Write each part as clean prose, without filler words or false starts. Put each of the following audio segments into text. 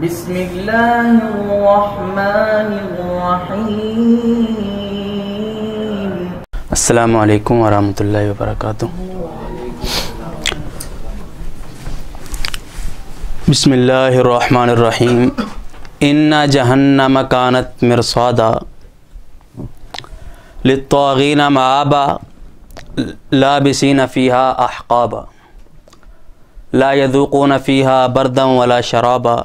بسم اللہ الرحمن الرحیم۔ السلام علیکم ورحمۃ اللہ وبرکاتہ۔ بسم اللہ الرحمن الرحیم۔ ان جہنم کانت مرصادا للطاغین مآبا لابسین فیہا احقابا لا یذوقون فیہا بردا ولا شرابا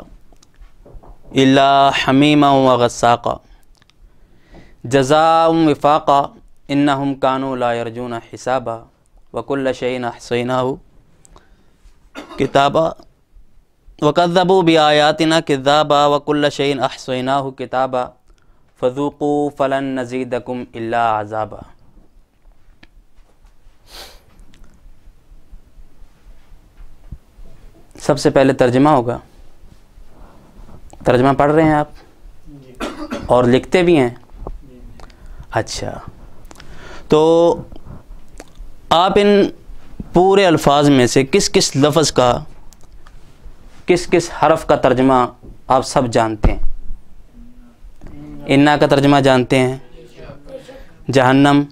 الا حمیما وغساقا جزاء وفاقا انہم کانوا لا یرجون حسابا وکل شیء احصیناہ کتابا وکذبوا بآیاتنا کذابا وکل شیء احصیناہ کتابا فذوقوا فلن نزیدکم الا عذابا۔ سب سے پہلے ترجمہ ہوگا۔ ترجمہ پڑھ رہے ہیں آپ اور لکھتے بھی ہیں؟ اچھا، تو آپ ان پورے الفاظ میں سے کس کس لفظ کا، کس کس حرف کا ترجمہ آپ سب جانتے ہیں؟ انا کا ترجمہ جانتے ہیں؟ جہنم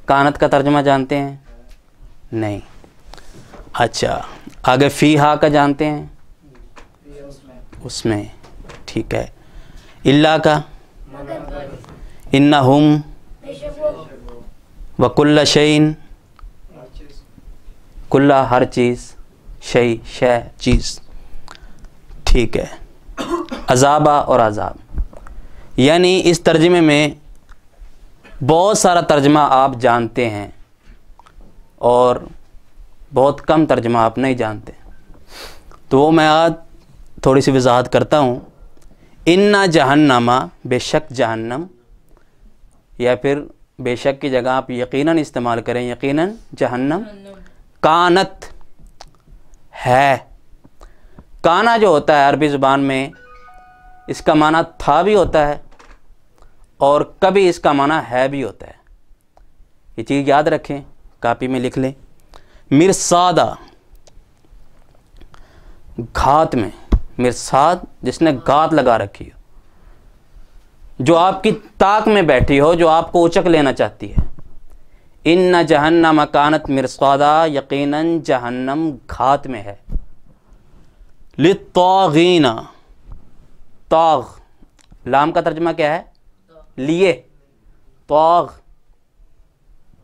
کانت کا ترجمہ جانتے ہیں؟ نہیں۔ اچھا، آگے فیہا کا جانتے ہیں؟ اس میں ٹھیک ہے۔ اللہ کا؟ انہم وکل شیء، کلہ ہر چیز، شیء شے چیز، ٹھیک ہے۔ عذابہ اور عذاب، یعنی اس ترجمے میں بہت سارا ترجمہ آپ جانتے ہیں اور بہت کم ترجمہ آپ نہیں جانتے، تو وہ میں آج تھوڑی سی وضاحت کرتا ہوں۔ اِنَّ جہنم، بے شک جہنم، یا پھر بے شک کی جگہ آپ یقیناً استعمال کریں، یقیناً جہنم کانت ہے۔ کانا جو ہوتا ہے عربی زبان میں، اس کا معنی تھا بھی ہوتا ہے اور کبھی اس کا معنی ہے بھی ہوتا ہے۔ یہ چیز یاد رکھیں، کاپی میں لکھ لیں۔ مرصادہ، گھات میں، مرصاد جس نے گھات لگا رکھی ہو، جو آپ کی طاق میں بیٹھی ہو، جو آپ کو اچک لینا چاہتی ہے۔ ان جہنم کانت مرصادا، یقیناً جہنم گھات میں ہے۔ للطاغین، طاغ، لام کا ترجمہ کیا ہے؟ لیے۔ طاغ،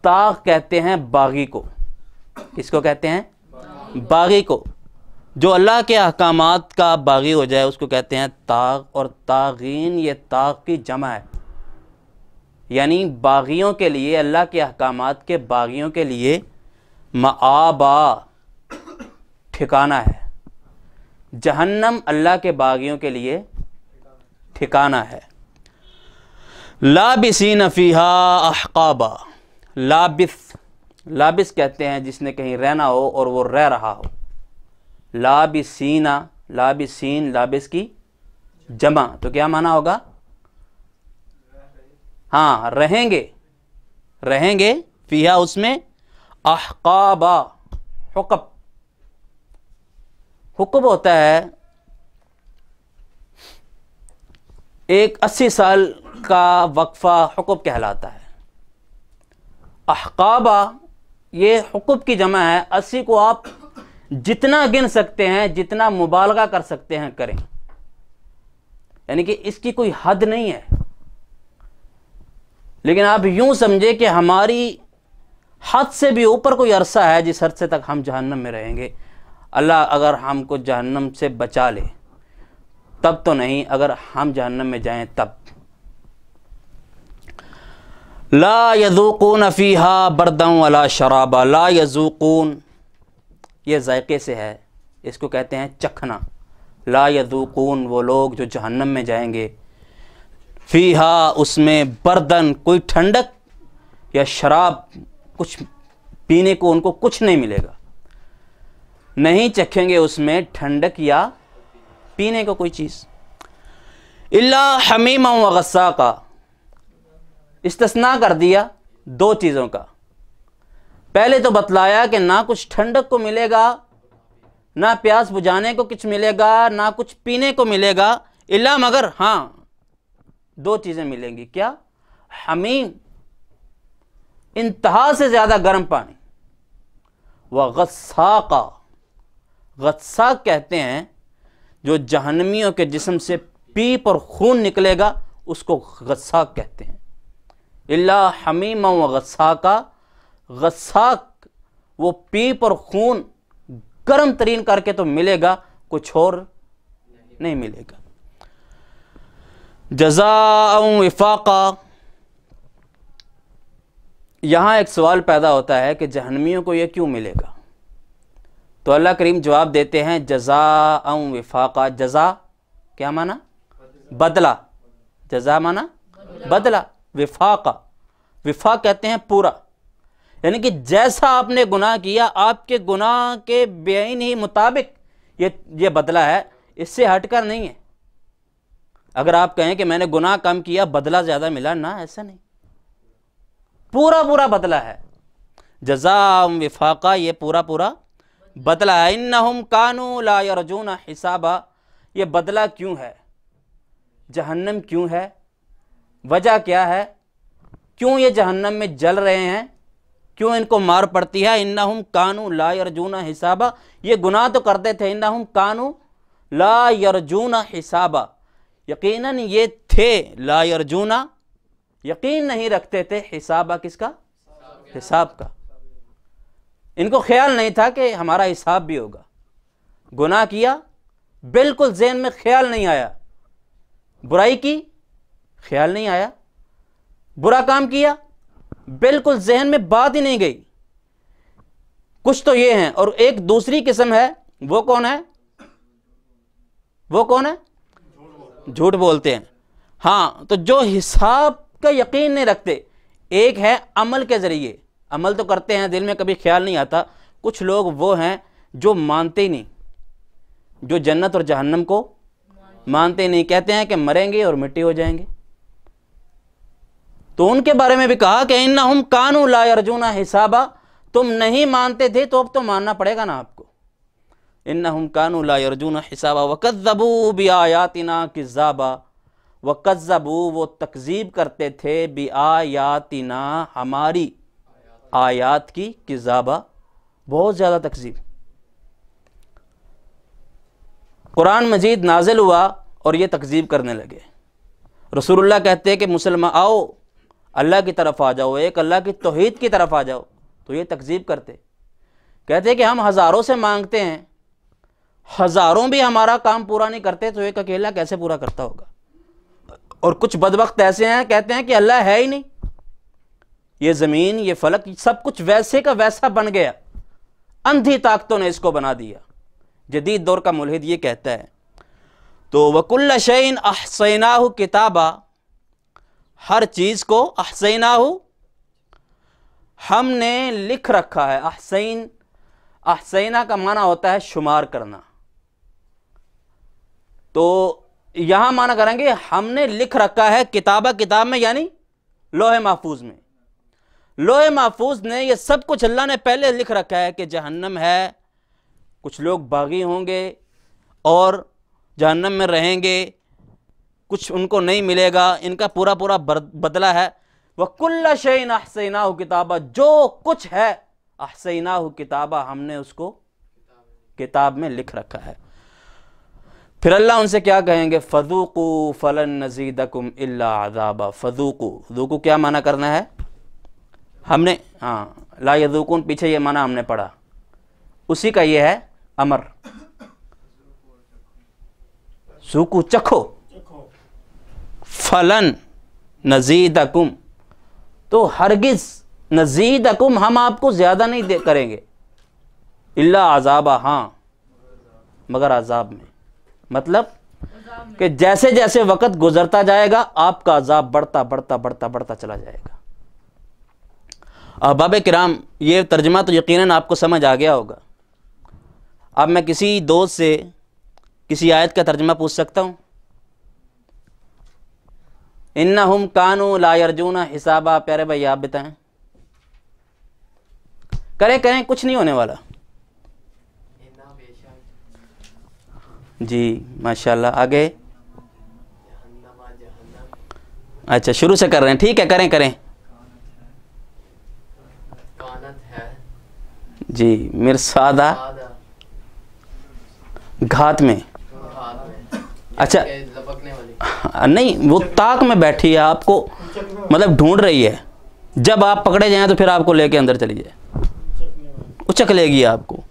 طاغ کہتے ہیں باغی کو۔ کس کو کہتے ہیں؟ باغی کو۔ جو اللہ کے احکامات کا باغی ہو جائے اس کو کہتے ہیں طاغ، اور طاغین یہ طاغ کی جمع ہے، یعنی باغیوں کے لیے، اللہ کے احکامات کے باغیوں کے لیے مآبا، ٹھکانہ ہے۔ جہنم اللہ کے باغیوں کے لیے ٹھکانہ ہے۔ لابسین فیہا احقابا، لابس، لابس کہتے ہیں جس نے کہیں رہنا ہو اور وہ رہ رہا ہو۔ لابسین، لابسین، لابس کی جمع، تو کیا معنی ہوگا؟ ہاں، رہیں گے، رہیں گے، فیہا اس میں، احقابا، حقب، حقب ہوتا ہے ایک 80 سال کا وقفہ، حقب کہلاتا ہے۔ احقابا یہ حقب کی جمع ہے۔ 80 کو آپ جتنا گن سکتے ہیں، جتنا مبالغہ کر سکتے ہیں کریں، یعنی کہ اس کی کوئی حد نہیں ہے، لیکن آپ یوں سمجھے کہ ہماری حد سے بھی اوپر کوئی عرصہ ہے جس عرصے تک ہم جہنم میں رہیں گے۔ اللہ اگر ہم کو جہنم سے بچا لے تب تو نہیں، اگر ہم جہنم میں جائیں تب۔ لا یذوقون فیہا بردا ولا شرابا، لا یذوقون، یہ ذائقے سے ہے، اس کو کہتے ہیں چکھنا۔ لا یذوقون، وہ لوگ جو جہنم میں جائیں گے، فیہا اس میں، بردن کوئی ٹھنڈک یا شراب، کچھ پینے کو ان کو کچھ نہیں ملے گا، نہیں چکھیں گے اس میں ٹھنڈک یا پینے کو کوئی چیز۔ الا حمیما وغساقا، استثناء کر دیا دو چیزوں کا۔ پہلے تو بتلایا کہ نہ کچھ ٹھنڈک کو ملے گا نہ پیاس بجھانے کو کچھ ملے گا، نہ کچھ پینے کو ملے گا، الا مگر ہاں دو چیزیں ملیں گی. کیا؟ حمیم، انتہا سے زیادہ گرم پانی، وغساقا، غساق کہتے ہیں جو جہنمیوں کے جسم سے پیپ اور خون نکلے گا اس کو غساق کہتے ہیں. الا حمیما وغساقا، غساق وہ پیپ اور خون گرم ترین کر کے تو ملے گا، کچھ اور نہیں ملے گا. جزاء وفاقا، یہاں ایک سوال پیدا ہوتا ہے کہ جہنمیوں کو یہ کیوں ملے گا؟ تو اللہ کریم جواب دیتے ہیں جزاء وفاقا. جزا کیا معنی؟ بدلہ. جزا معنی بدلہ. وفاقا، وفاق کہتے ہیں پورا، یعنی کہ جیسا آپ نے گناہ کیا آپ کے گناہ کے بعین ہی مطابق یہ بدلہ ہے، اس سے ہٹ کر نہیں ہے. اگر آپ کہیں کہ میں نے گناہ کم کیا بدلہ زیادہ ملا، نہ، ایسا نہیں، پورا پورا بدلہ ہے. جزاء وفاقا، یہ پورا پورا بدلہ ہے. انہم کانوا لا یرجون حسابا، یہ بدلہ کیوں ہے؟ جہنم کیوں ہے؟ وجہ کیا ہے؟ کیوں یہ جہنم میں جل رہے ہیں؟ کیوں ان کو مار پڑتی ہے؟ انہم کانوا لا یرجون حسابا، یہ گناہ تو کرتے تھے. انہم کانوا لا یرجون حسابا، یقیناً یہ تھے لا یرجون، یقین نہیں رکھتے تھے، حسابا کس کا؟ حساب کا. ان کو خیال نہیں تھا کہ ہمارا حساب بھی ہوگا. گناہ کیا، بالکل ذہن میں خیال نہیں آیا. برائی کی، خیال نہیں آیا. برا کام کیا، بالکل ذہن میں بات ہی نہیں گئی. کچھ تو یہ ہیں. اور ایک دوسری قسم ہے، وہ کون ہے؟ وہ کون ہے؟ جھوٹ بولتے ہیں. ہاں، تو جو حساب کا یقین نہیں رکھتے. ایک ہے عمل کے ذریعے، عمل تو کرتے ہیں، دل میں کبھی خیال نہیں آتا. کچھ لوگ وہ ہیں جو مانتے ہی نہیں، جو جنت اور جہنم کو مانتے ہی نہیں، کہتے ہیں کہ مریں گے اور مٹی ہو جائیں گے. تو ان کے بارے میں بھی کہا کہ انہم کانوا لا یرجون حسابا، تم نہیں مانتے تھے تو اب تو ماننا پڑے گا نا آپ کو. انہم کانوا لا یرجون حسابا وکذبوا بآیاتنا کذابا، وکذبوا وہ تکذیب کرتے تھے بآیاتنا ہماری آیات کی، کذابا بہت زیادہ تکذیب. قرآن مجید نازل ہوا اور یہ تکذیب کرنے لگے. رسول اللہ کہتے ہیں کہ مسلمان آؤ اللہ کی طرف آ جاؤ، ایک اللہ کی توحید کی طرف آ جاؤ، تو یہ تکذیب کرتے. کہتے کہ ہم ہزاروں سے مانگتے ہیں، ہزاروں بھی ہمارا کام پورا نہیں کرتے، تو ایک اکیلا کیسے پورا کرتا ہوگا؟ اور کچھ بدبخت ایسے ہیں کہتے ہیں کہ اللہ ہے ہی نہیں، یہ زمین، یہ فلک، سب کچھ ویسے کا ویسا بن گیا، اندھی طاقتوں نے اس کو بنا دیا. جدید دور کا ملحد یہ کہتا ہے. تو وَكُلَّ شَيْءٍ أَحْصَيْنَاهُ كِتَابًا، ہر چیز کو احصیناہ ہم نے لکھ رکھا ہے. احصینہ کا معنی ہوتا ہے شمار کرنا. تو یہاں معنی کریں گے ہم نے لکھ رکھا ہے. کتابہ کتاب میں یعنی لوح محفوظ میں. لوح محفوظ نے یہ سب کچھ اللہ نے پہلے لکھ رکھا ہے کہ جہنم ہے، کچھ لوگ باغی ہوں گے اور جہنم میں رہیں گے، کچھ ان کو نہیں ملے گا، ان کا پورا پورا بدلہ ہے. وَكُلَّ شَيْءٍ أَحْصَيْنَاهُ كِتَابًا، جو کچھ ہے احصیناہ کتابہ ہم نے اس کو کتاب میں لکھ رکھا ہے. پھر اللہ ان سے کیا کہیں گے؟ فَذُوقُوا فَلَن نَّزِيدَكُمْ إِلَّا عَذَابًا. فَذُوقُوا، ذوقو کیا معنی کرنا ہے؟ ہم نے لا یذوقون پیچھے یہ معنی ہم نے پڑھا، اسی کا یہ ہے امر. ذوقو چکھو، فلن نزیدکم، تو ہرگز نزیدکم ہم آپ کو زیادہ نہیں کریں گے، الا عذابا، ہاں مگر عذاب میں. مطلب کہ جیسے جیسے وقت گزرتا جائے گا آپ کا عذاب بڑھتا بڑھتا بڑھتا بڑھتا چلا جائے گا. احباب کرام، یہ ترجمہ تو یقیناً آپ کو سمجھ آ گیا ہوگا. اب میں کسی دوست سے کسی آیت کا ترجمہ پوچھ سکتا ہوں؟ انہم کانوا لا یرجون حسابا، پیارے بھائی آپ بتائیں. کریں کچھ نہیں ہونے والا. جی ماشاءاللہ. آگے. اچھا شروع سے کر رہے ہیں, ٹھیک ہے کریں کریں. جی مرصادہ گھات میں. اچھا نہیں, وہ طاق میں بیٹھی ہے, آپ کو مطلب ڈھونڈ رہی ہے, جب آپ پکڑے جائیں تو پھر آپ کو لے کے اندر چلی جائے, اچک لے گی آپ کو.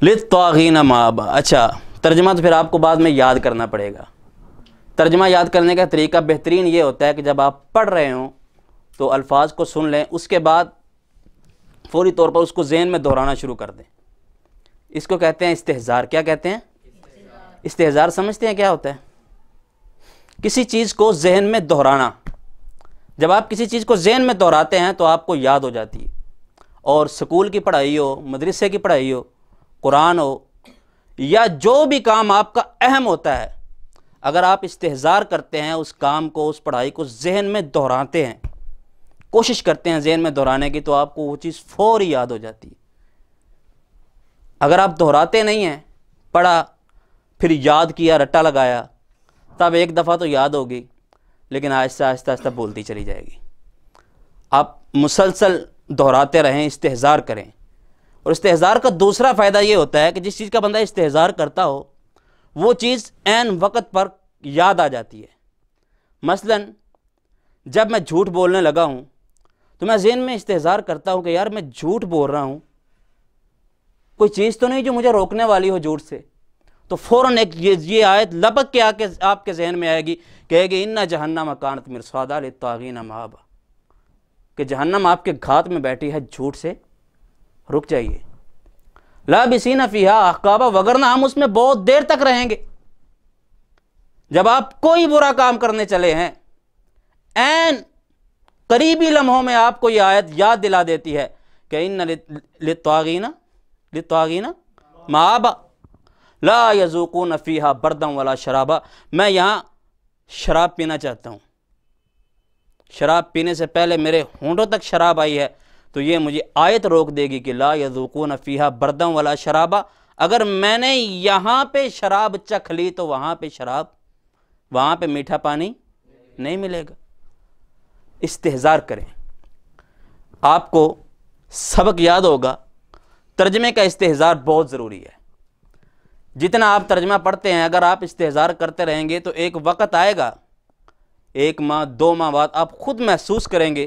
للطاغین مآبا. اچھا ترجمہ تو پھر آپ کو بعد میں یاد کرنا پڑے گا. ترجمہ یاد کرنے کا طریقہ بہترین یہ ہوتا ہے کہ جب آپ پڑھ رہے ہوں تو الفاظ کو سن لیں, اس کے بعد فوری طور پر اس کو ذہن میں دہرانا شروع کر دیں. اس کو کہتے ہیں استحضار. کیا کہتے ہیں؟ استحضار. سمجھتے ہیں کیا ہوتا ہے؟ کسی چیز کو ذہن میں دہرانا. جب آپ کسی چیز کو ذہن میں دہراتے ہیں تو آپ کو یاد ہو جاتی ہے. اور سکول کی پڑھائی ہو, مدرسے کی پڑھائی ہو, قرآن ہو, یا جو بھی کام آپ کا اہم ہوتا ہے, اگر آپ استحضار کرتے ہیں اس کام کو, اس پڑھائی کو ذہن میں دہراتے ہیں, کوشش کرتے ہیں ذہن میں دہرانے کی, تو آپ کو وہ چیز فوری یاد ہو جاتی ہے. اگر آپ دہراتے نہیں ہیں, پڑھا پھر یاد کیا, رٹا لگایا, تب ایک دفعہ تو یاد ہوگی, لیکن آہستہ آہستہ آہستہ بولتی چلی جائے گی. آپ مسلسل دہراتے رہیں, استحضار کریں. اور استحضار کا دوسرا فائدہ یہ ہوتا ہے کہ جس چیز کا بندہ استحضار کرتا ہو وہ چیز عین وقت پر یاد آ جاتی ہے. مثلا جب میں جھوٹ بولنے لگا ہوں تو میں ذہن میں استحضار کرتا ہوں کہ یار میں جھوٹ بول رہا ہوں, کوئی چیز تو نہیں جو مجھے روکنے والی ہو جھوٹ سے. تو فوراً ایک یہ آیت لپک کے آپ کے ذہن میں آئے گی, کہے گی ان جہنم کانت مرصادا للطاغین مآبا, کہ جہنم آپ کے گھات میں بیٹھی ہے, جھوٹ سے رک جائیے. لابسین فیہا احقابا, وگرنہ ہم اس میں بہت دیر تک رہیں گے. جب آپ کوئی برا کام کرنے چلے ہیں, عین قریبی لمحوں میں آپ کو یہ آیت یاد دلا دیتی ہے کہ ان للطاغین مآبا لا یذوقون فیہا بردا ولا شرابا. میں یہاں شراب پینا چاہتا ہوں, شراب پینے سے پہلے میرے ہونٹوں تک شراب آئی ہے, تو یہ مجھے آیت روک دے گی کہ لا یذوقون فیہا بردا ولا شرابا. اگر میں نے یہاں پہ شراب چکھ لی تو وہاں پہ شراب, وہاں پہ میٹھا پانی نہیں ملے گا. استحضار کریں. آپ کو سبق یاد ہوگا, ترجمے کا استحضار بہت ضروری ہے. جتنا آپ ترجمہ پڑھتے ہیں, اگر آپ استحضار کرتے رہیں گے تو ایک وقت آئے گا, 1 ماہ 2 ماہ بعد آپ خود محسوس کریں گے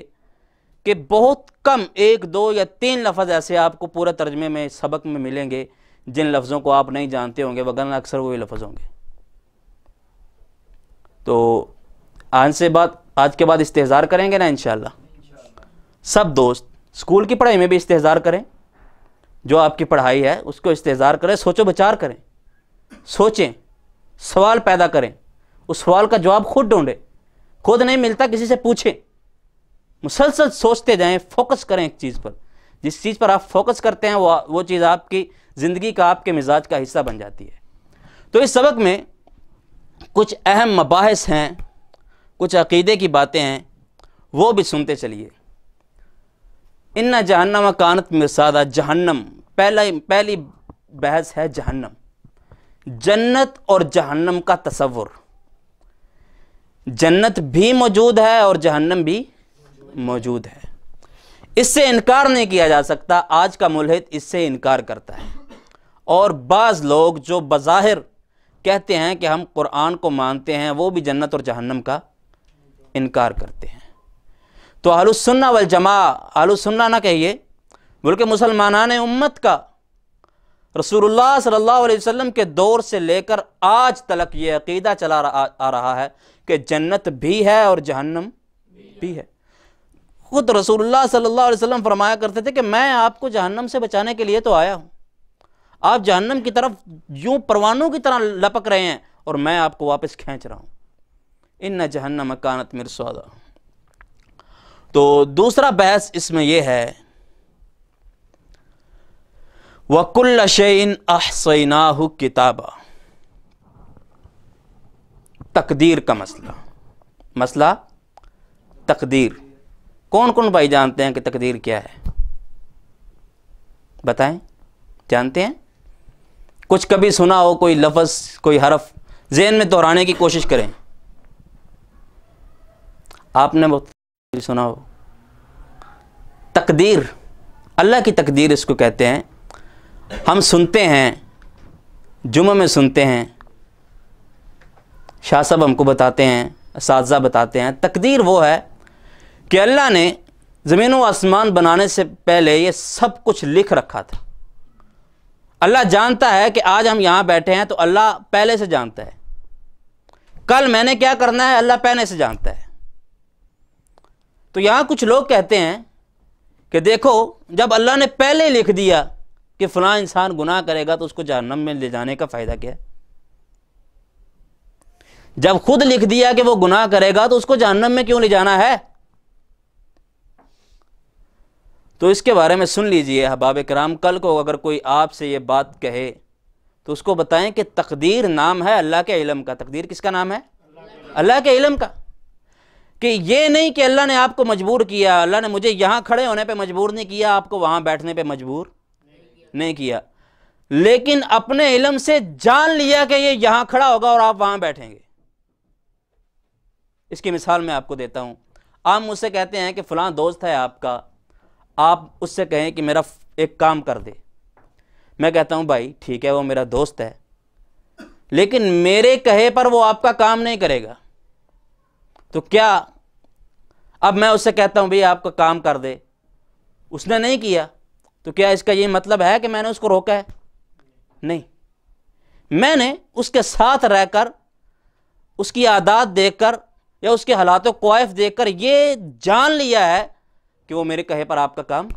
کہ بہت کم 1 2 یا 3 لفظ ایسے آپ کو پورے ترجمے میں سبق میں ملیں گے جن لفظوں کو آپ نہیں جانتے ہوں گے, وگرنہ اکثر وہی لفظ ہوں گے. تو آج کے بعد استحضار کریں گے نا انشاءاللہ. سب دوست اسکول کی پڑھائی میں بھی استحضار کریں, جو آپ کی پڑھائی ہے اس کو استحضار کریں, سوچو بچار کریں, سوچیں, سوال پیدا کریں, اس سوال کا جواب خود ڈھونڈیں, خود نہیں ملتا کسی سے پوچھیں, مسلسل سوچتے جائیں, فوکس کریں ایک چیز پر. جس چیز پر آپ فوکس کرتے ہیں وہ چیز آپ کی زندگی کا, آپ کے مزاج کا حصہ بن جاتی ہے. تو اس سبق میں کچھ اہم مباحث ہیں, کچھ عقیدے کی باتیں ہیں, وہ بھی سنتے چلیے. ان جہنم کانت مرصادا. جہنم, پہلی بحث ہے جہنم, جنت اور جہنم کا تصور. جنت بھی موجود ہے اور جہنم بھی موجود ہے, اس سے انکار نہیں کیا جا سکتا. آج کا ملحد اس سے انکار کرتا ہے, اور بعض لوگ جو بظاہر کہتے ہیں کہ ہم قرآن کو مانتے ہیں, وہ بھی جنت اور جہنم کا انکار کرتے ہیں. تو اہل السنہ والجماعہ, اہل السنہ نہ کہیے بلکہ مسلمانان امت کا رسول اللہ صلی اللہ علیہ وسلم کے دور سے لے کر آج تک یہ عقیدہ چلا آ رہا ہے کہ جنت بھی ہے اور جہنم بھی ہے. خود رسول اللہ صلی اللہ علیہ وسلم فرمایا کرتے تھے کہ میں آپ کو جہنم سے بچانے کے لیے تو آیا ہوں, آپ جہنم کی طرف یوں پروانوں کی طرح لپک رہے ہیں اور میں آپ کو واپس کھینچ رہا ہوں. ان جہنم کانت مرصادا. تو دوسرا بحث اس میں یہ ہے, وَكُلَّ شَيْءٍ أَحْصَيْنَاهُ كِتَابًا. تقدیر کا مسئلہ تقدیر. کون کون بھائی جانتے ہیں کہ تقدیر کیا ہے؟ بتائیں, جانتے ہیں؟ کچھ کبھی سنا ہو کوئی لفظ کوئی حرف ذہن میں دہرانے کی کوشش کریں. آپ نے بہت سنا ہو تقدیر, اللہ کی تقدیر اس کو کہتے ہیں. ہم سنتے ہیں, جمعہ میں سنتے ہیں, شاہ صاحب ہم کو بتاتے ہیں, اساتذہ بتاتے ہیں, تقدیر وہ ہے کہ اللہ نے زمین و آسمان بنانے سے پہلے یہ سب کچھ لکھ رکھا تھا. اللہ جانتا ہے کہ آج ہم یہاں بیٹھے ہیں تو اللہ پہلے سے جانتا ہے. کل میں نے کیا کرنا ہے اللہ پہلے سے جانتا ہے. تو یہاں کچھ لوگ کہتے ہیں کہ دیکھو جب اللہ نے پہلے لکھ دیا کہ فلاں انسان گناہ کرے گا تو اس کو جہنم میں لے جانے کا فائدہ کیا ہے؟ جب خود لکھ دیا کہ وہ گناہ کرے گا تو اس کو جہنم میں کیوں لے جانا ہے؟ تو اس کے بارے میں سن لیجئے احباب کرام. کل کو اگر کوئی آپ سے یہ بات کہے تو اس کو بتائیں کہ تقدیر نام ہے اللہ کے علم کا. تقدیر کس کا نام ہے؟ اللہ کے علم کا. کہ یہ نہیں کہ اللہ نے آپ کو مجبور کیا, اللہ نے مجھے یہاں کھڑے ہونے پہ مجبور نہیں کیا, آپ کو وہاں بیٹھنے پہ مجبور نہیں کیا, لیکن اپنے علم سے جان لیا کہ یہ یہاں کھڑا ہوگا اور آپ وہاں بیٹھیں گے. اس کی مثال میں آپ کو دیتا ہوں. آپ مجھ سے کہتے ہیں کہ فلاں دوست ہے آپ کا, آپ اس سے کہیں کہ میرا ایک کام کر دے. میں کہتا ہوں بھائی ٹھیک ہے وہ میرا دوست ہے, لیکن میرے کہے پر وہ آپ کا کام نہیں کرے گا. تو کیا اب میں اس سے کہتا ہوں بھائی آپ کا کام کر دے, اس نے نہیں کیا, تو کیا اس کا یہ مطلب ہے کہ میں نے اس کو روکا ہے؟ نہیں. میں نے اس کے ساتھ رہ کر, اس کی عادات دیکھ کر یا اس کے حالات و کوائف دیکھ کر یہ جان لیا ہے کہ وہ میرے کہے پر آپ کا کام.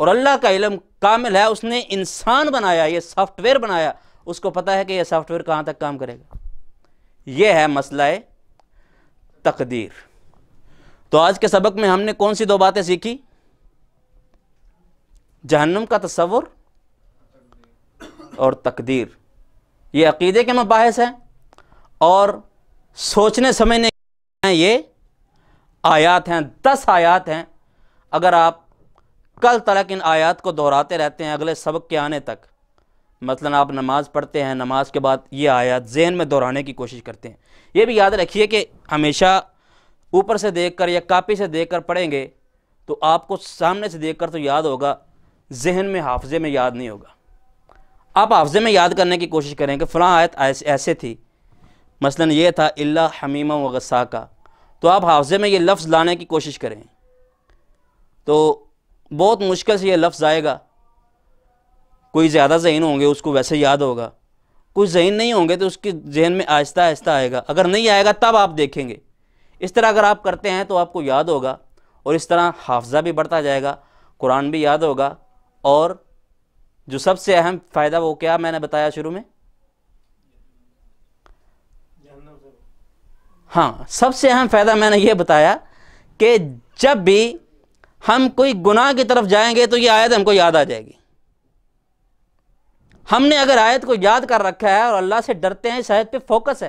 اور اللہ کا علم کامل ہے, اس نے انسان بنایا, یہ سافٹ ویئر بنایا, اس کو پتہ ہے کہ یہ سافٹ ویئر کہاں تک کام کرے گا. یہ ہے مسئلہ تقدیر. تو آج کے سبق میں ہم نے کون سی دو باتیں سیکھی؟ جہنم کا تصور اور تقدیر. یہ عقیدے کے مباحث ہیں اور سوچنے سمجھنے کے یہ آیات ہیں. 10 آیات ہیں. اگر آپ کل تلک ان آیات کو دہراتے رہتے ہیں اگلے سبق کے آنے تک, مثلا آپ نماز پڑھتے ہیں, نماز کے بعد یہ آیات ذہن میں دہرانے کی کوشش کرتے ہیں. یہ بھی یاد رکھیے کہ ہمیشہ اوپر سے دیکھ کر یا کاپی سے دیکھ کر پڑھیں گے تو آپ کو سامنے سے دیکھ کر تو یاد ہوگا, ذہن میں حافظے میں یاد نہیں ہوگا. آپ حافظے میں یاد کرنے کی کوشش کریں کہ فلاں آیت ایسے تھی, مثلا یہ تھا الا حمیما و غساقا, تو آپ حافظے میں یہ لفظ لانے کی کوشش کریں تو بہت مشکل سے یہ لفظ آئے گا. کوئی زیادہ ذہین ہوں گے اس کو ویسے یاد ہوگا, کوئی ذہین نہیں ہوں گے تو اس کی ذہن میں آہستہ آہستہ آئے گا. اگر نہیں آئے گا تب آپ دیکھیں گے. اس طرح اگر آپ کرتے ہیں تو آپ کو یاد ہوگا, اور اس طرح حافظہ بھی بڑھتا جائے گا, قرآن بھی یاد ہوگا. اور جو سب سے اہم فائدہ وہ کیا میں نے بتایا شروع میں, ہاں سب سے اہم فائدہ میں نے یہ بتایا کہ جب بھی ہم کوئی گناہ کی طرف جائیں گے تو یہ آیت ہم کو یاد آ جائے گی. ہم نے اگر آیت کو یاد کر رکھا ہے اور اللہ سے ڈرتے ہیں, اس آیت پہ فوکس ہے,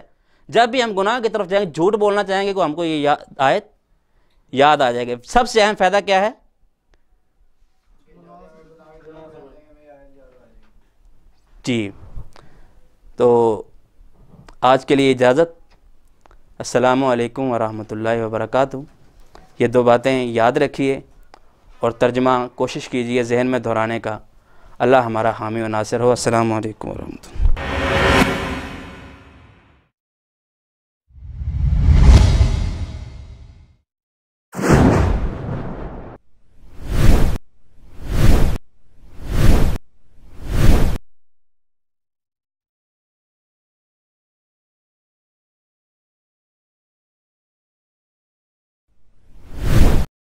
جب بھی ہم گناہ کی طرف جائیں گے, جھوٹ بولنا چاہیں گے, تو ہم کو یہ آیت یاد آ جائے گی. سب سے اہم فائدہ کیا ہے؟ جی تو آج کے لیے اجازت. السلام علیکم ورحمۃ اللہ وبرکاتہ. یہ 2 باتیں یاد رکھیے اور ترجمہ کوشش کیجیے ذہن میں دہرانے کا. اللہ ہمارا حامی و ناصر ہو. السلام علیکم ورحمۃ اللہ.